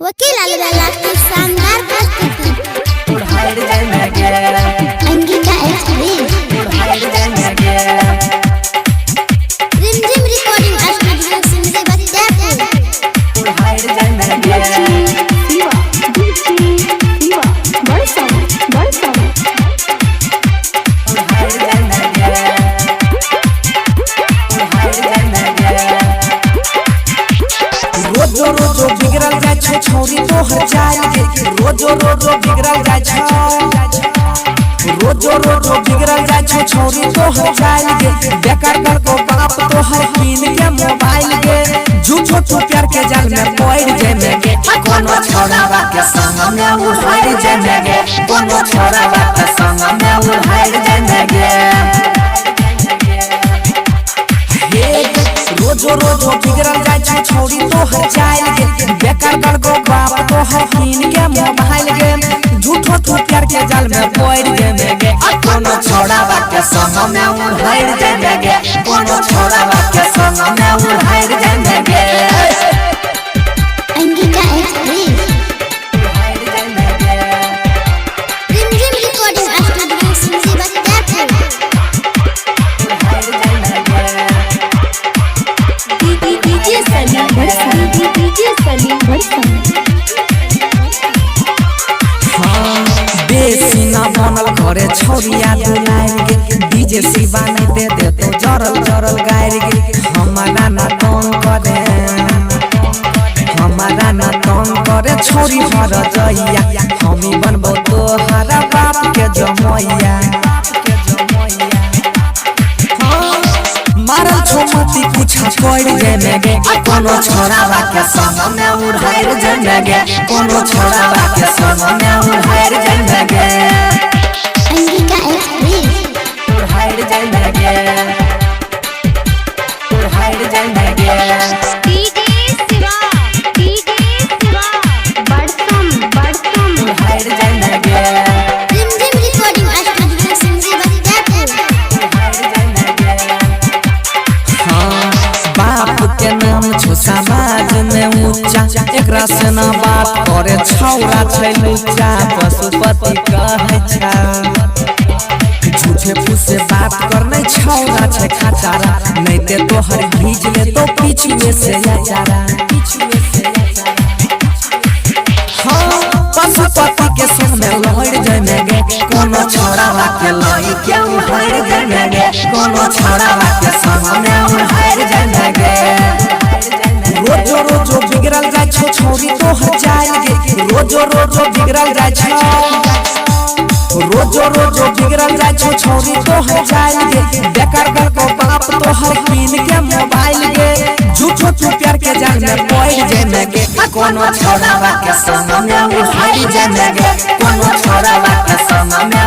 वकील आलेला शानदार प्रस्तुति उड़ाड़ जाएंगे अंगिका एक्सप्रेस रिमझिम रिकॉर्डिंग स्टूडियो सिंधे बत्तियापुर उड़ाड़ जाएंगे रोजो रोजो बिगड़ल जाय छौ छौरी तोहर जाय गे रोजो रोजो बिगड़ल जाय छौ रोजो रोजो बिगड़ल जाय छौ छौरी तोहर जाय गे बेकार कर को बाप तोहर कीन के मोबाइल गे झूठो तो प्यार के जाल में पड़ जाय गे कोनो छोरावा के संग में उड़ाड़ जाय गे कोनो छोरावा के संग में उड़ाड़ जाय गे रोजो रोजो बिगड़ल जाय छौ छौरी तोहर जाय गे बेकार कर को बाप तोहर कीन के मोबाइल गे झूठो तो प्यार के जाल में पड़ जाय गे कोनो छोरावा के संग में उड़ाड़ जाय गे कोनो छोरावा के संग में उड़ाड़ जाय गे अंगिका एक्सप्रेस रिमझिम रिकॉर्डिंग स्टूडियो सिंधे बत्तियापुर डीजे सलीम बेसी ना बनल घरे छौरिया दुलार गे डीजे शिवा नहीं दे दे तो जरल जरल गायर गे हमारा ना तंग करे हमारा ना तंग करे छौरी हर जइया हमी बनबो तोहरा बाप के जमैया मारल छोमती कुछ कर जाय गे कोनो छोरावा के संग में उड़ाड़ जाय गे कोनो छोरावा के संग में उड़ाड़ जाय गे अंगिका एक्सप्रेस उड़ाड़ जाय गे उड़ाड़ जाय गे उड़ाड़ जाय गे रिमझिम रिकॉर्डिंग स्टूडियो सिंधे बत्तियापुर बाप के नाम छो समाज में ऊंचा एकरा से ना बात करे छौरा छै लुच्चा पशुपति कहै छै झूठे फूसे बात करने छौरा छै खाचारा नहीं ते तोहर भीज ले तो पीछे से आचारा हाँ पशुपति के संग में लड़ जाय गे कोनो छोरावा के लई के उड़ाड़ जाय गे कोनो छोरावा के संग में उड़ाड़ जाय गे रोजो रोजो बिगड़ल जाय छौ छौरी तोहर जाय गे रोजो रोजो बिगड़ल जाय छौ रोजो रोजो बिगड़ल जाय छौ छौरी तोहर जाय गे बेकार कर को बाप तोहर कीन के मोबाइल गे झूठो तो प्यार के जाल में पड़ जाय गे कोनो छोरावा के संग में उड़ाड़ जाय गे कोनो छोरावा के संग में